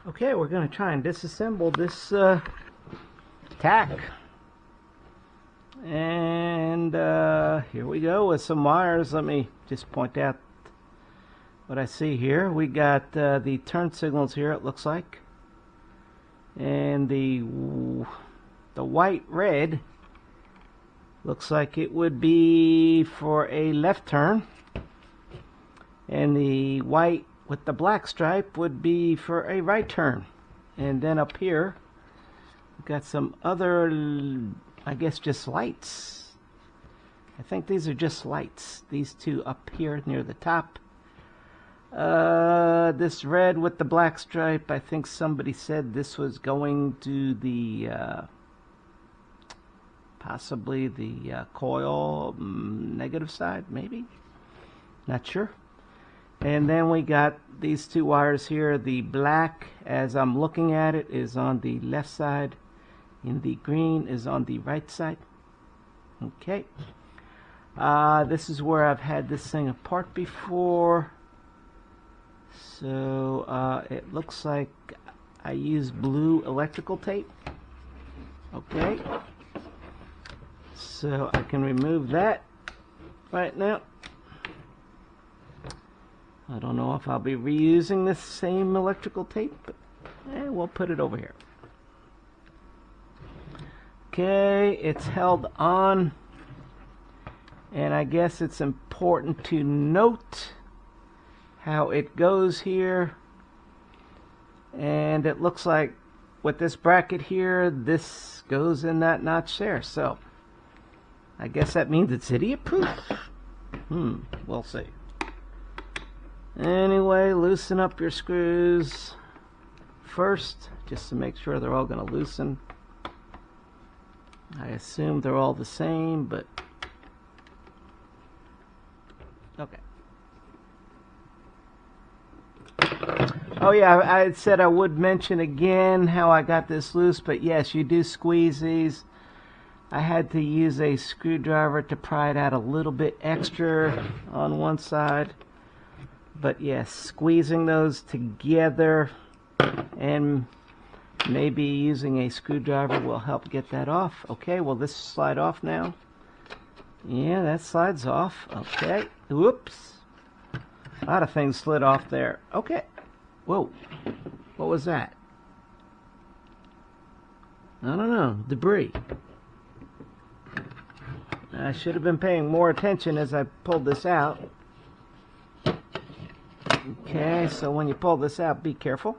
Okay, we're going to try and disassemble this tack. And here we go with some wires. Let me just point out what I see here. We got the turn signals here, it looks like. And the white red looks like it would be for a left turn. And the white with the black stripe would be for a right turn. And then up here we've got some other, I guess, just lights. I think these are just lights, these two up here near the top. This red with the black stripe, I think somebody said this was going to the possibly the coil negative side, maybe, not sure. And then we got these two wires here. The black, as I'm looking at it, is on the left side, and the green is on the right side. Okay. This is where I've had this thing apart before. So it looks like I used blue electrical tape. Okay. So I can remove that right now. I don't know if I'll be reusing this same electrical tape, but we'll put it over here. Okay, it's held on, and I guess it's important to note how it goes here. And it looks like with this bracket here, this goes in that notch there. So I guess that means it's idiot proof. We'll see. Anyway, loosen up your screws first, just to make sure they're all going to loosen. I assume they're all the same, but okay. Oh yeah, I said I would mention again how I got this loose, but yes, you do squeeze these. I had to use a screwdriver to pry it out a little bit extra on one side. But yes, squeezing those together and maybe using a screwdriver will help get that off. Okay, will this slide off now? Yeah, that slides off. Okay, whoops. A lot of things slid off there. Okay. Whoa, what was that? I don't know, debris. I should have been paying more attention as I pulled this out. Okay, so when you pull this out, be careful.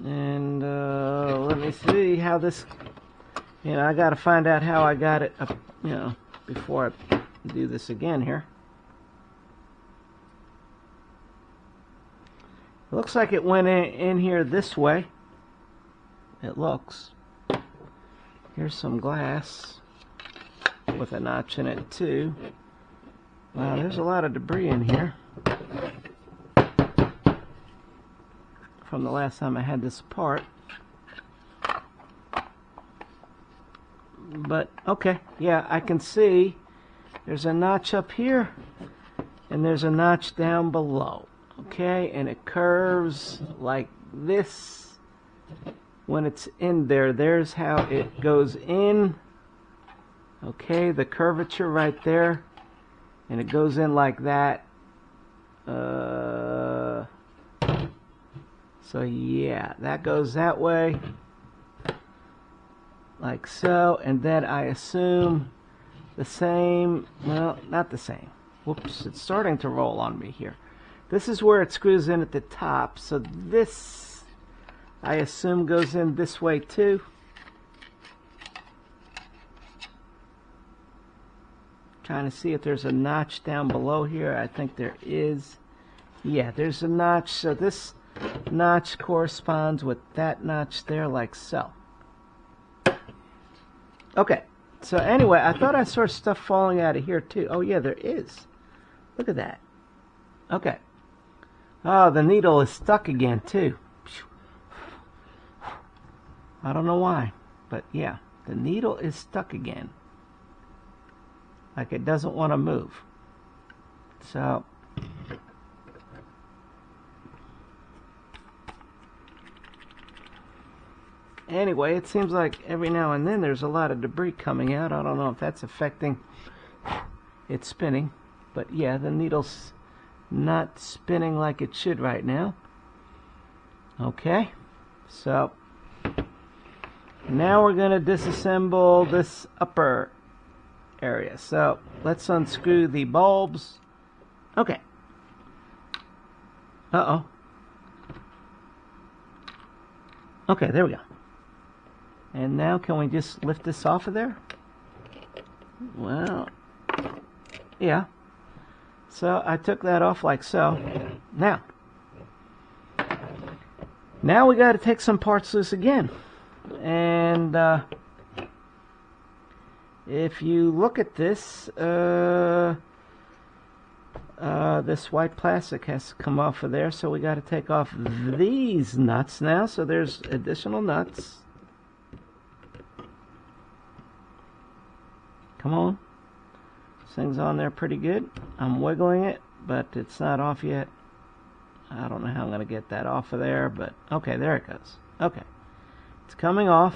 And let me see how this, I got to find out how I got it up, before I do this again here. It looks like it went in here this way. It looks. Here's some glass with a notch in it too. Wow, there's a lot of debris in here from the last time I had this apart. But okay, yeah, I can see there's a notch up here and there's a notch down below. Okay, and it curves like this when it's in there. There's how it goes in. Okay, the curvature right there, and it goes in like that. So yeah, that goes that way, like so, and then I assume the same, well, not the same. Whoops, it's starting to roll on me here. This is where it screws in at the top, so this, I assume, goes in this way too. Trying to see if there's a notch down below here. I think there is. Yeah, there's a notch, so this notch corresponds with that notch there, like so. Okay, so anyway, I thought I saw stuff falling out of here too. Oh yeah, there is. Look at that. Okay. Oh, the needle is stuck again too. I don't know why, but yeah, the needle is stuck again. Like it doesn't want to move. So Anyway, it seems like every now and then there's a lot of debris coming out. I don't know if that's affecting it spinning, but yeah, the needle's not spinning like it should right now. Okay, so now we're going to disassemble this upper area. So let's unscrew the bulbs. Okay. Uh-oh. Okay, there we go. And now can we just lift this off of there? Well, yeah. So I took that off like so. Now we got to take some parts loose again. And if you look at this, this white plastic has to come off of there, so we got to take off these nuts now. So there's additional nuts. Come on. This thing's on there pretty good. I'm wiggling it, but it's not off yet. I don't know how I'm going to get that off of there, but okay, there it goes. Okay. It's coming off.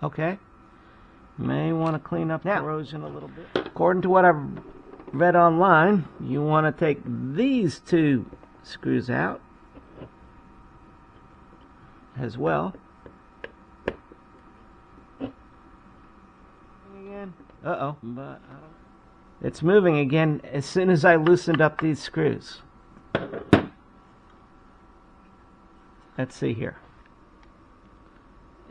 Okay. May want to clean up corrosion a little bit. According to what I've read online, you want to take these two screws out as well. Uh-oh, but it's moving again as soon as I loosened up these screws. Let's see here.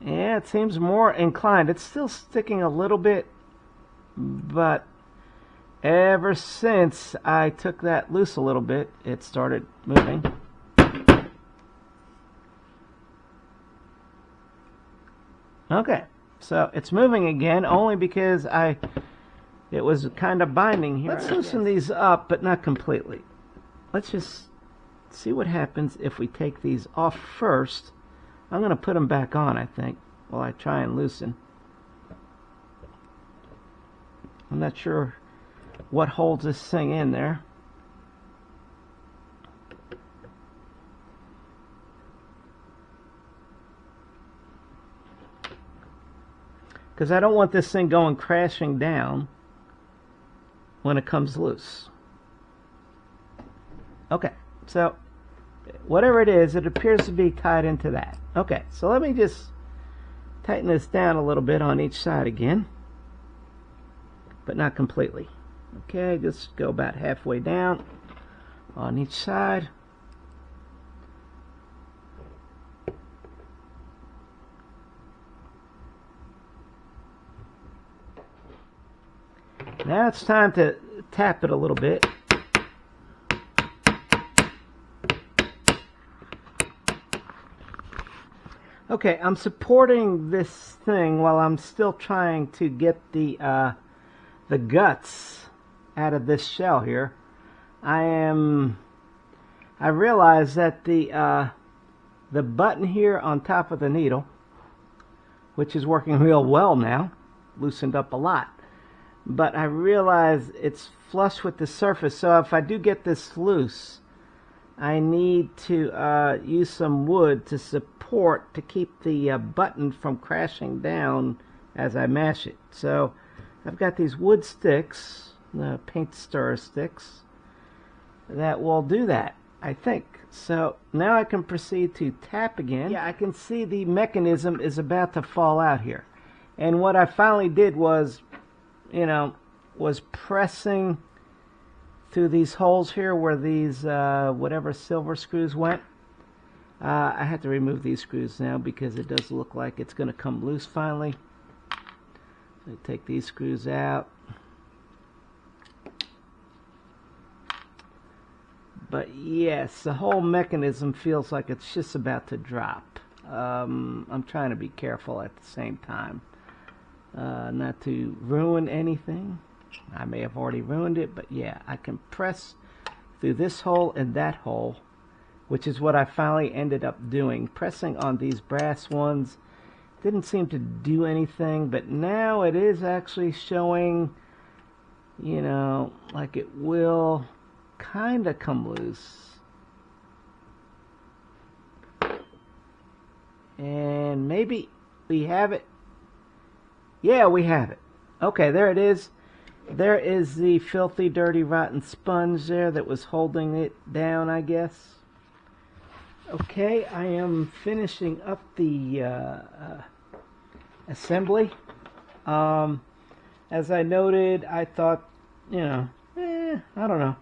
Yeah, it seems more inclined. It's still sticking a little bit, but ever since I took that loose a little bit, it started moving. Okay. So it's moving again only because it was kind of binding here. Let's loosen these up, but not completely. Let's just see what happens if we take these off first. I'm going to put them back on, I think, while I try and loosen. I'm not sure what holds this thing in there. Because I don't want this thing going crashing down when it comes loose. Okay, so whatever it is, it appears to be tied into that. Okay, so let me just tighten this down a little bit on each side again, but not completely. Okay, just go about halfway down on each side. Now it's time to tap it a little bit. Okay, I'm supporting this thing while I'm still trying to get the guts out of this shell here. I realize that the button here on top of the needle, which is working real well now, loosened up a lot. But I realize it's flush with the surface, so if I do get this loose, I need to use some wood to support to keep the button from crashing down as I mash it. So I've got these wood sticks, the paint stirrer sticks, that will do that, I think. So now I can proceed to tap again. Yeah, I can see the mechanism is about to fall out here. And what I finally did was, was pressing through these holes here where these whatever silver screws went. I had to remove these screws now because it does look like it's going to come loose finally. So I take these screws out. But yes, the whole mechanism feels like it's just about to drop. I'm trying to be careful at the same time. Not to ruin anything. I may have already ruined it, but yeah, I can press through this hole and that hole, which is what I finally ended up doing. Pressing on these brass ones didn't seem to do anything, but now it is actually showing, like it will kind of come loose. And and maybe we have it. Yeah, we have it. Okay, there it is. There is the filthy, dirty, rotten sponge there that was holding it down, I guess. Okay, I am finishing up the assembly. As I noted, I thought, you know, I don't know.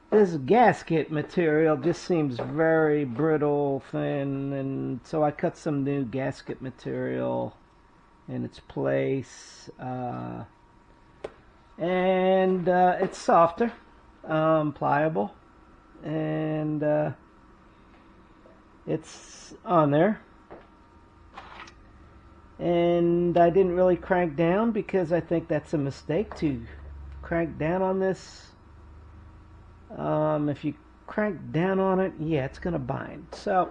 This gasket material just seems very brittle, thin, and so I cut some new gasket material in its place. And it's softer, pliable, and it's on there. And I didn't really crank down because I think that's a mistake to crank down on this. If you crank down on it, yeah, it's going to bind. So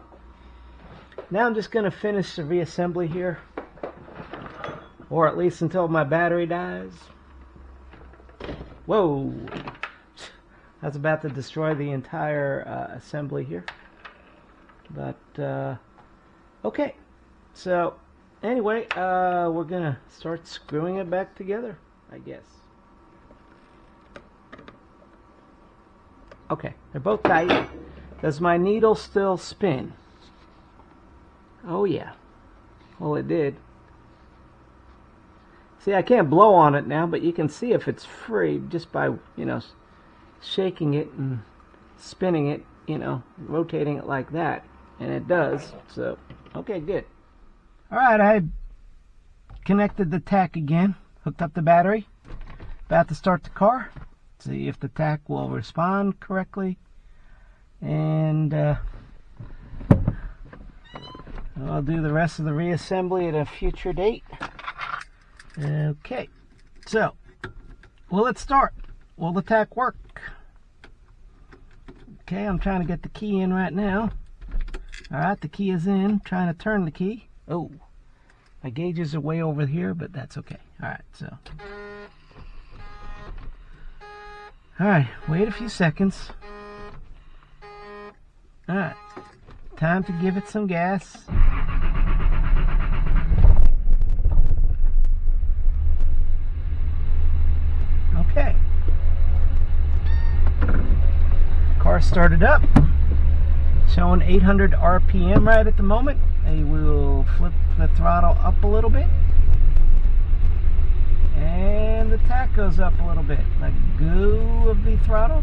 now I'm just going to finish the reassembly here, or at least until my battery dies. Whoa! I was about to destroy the entire assembly here. But, okay. So, anyway, we're going to start screwing it back together, I guess. Okay, they're both tight. Does my needle still spin? Oh, yeah. Well, it did. See, I can't blow on it now, but you can see if it's free just by, you know, shaking it and spinning it, you know, rotating it like that. And it does. So, okay, good. Alright, I connected the tach again, hooked up the battery, about to start the car. See if the tach will respond correctly, and I'll do the rest of the reassembly at a future date. Okay, so will it start? Will the tach work? Okay, I'm trying to get the key in right now. Alright, the key is in. Trying to turn the key. Oh, my gauges are way over here, but that's okay. Alright, so alright, wait a few seconds. Alright, time to give it some gas. Okay. Car started up. Showing 800 RPM right at the moment. I will flip the throttle up a little bit. And the tach goes up a little bit. Let go of the throttle.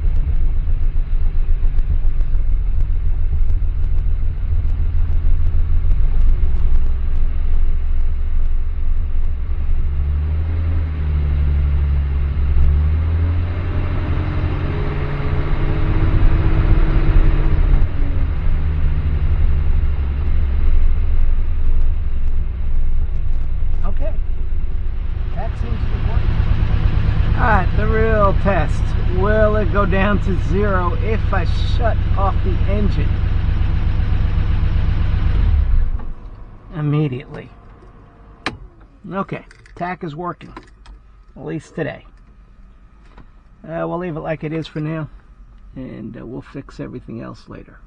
Alright, the real test. Will it go down to 0 if I shut off the engine immediately? Okay, tach is working, at least today. We'll leave it like it is for now, and we'll fix everything else later.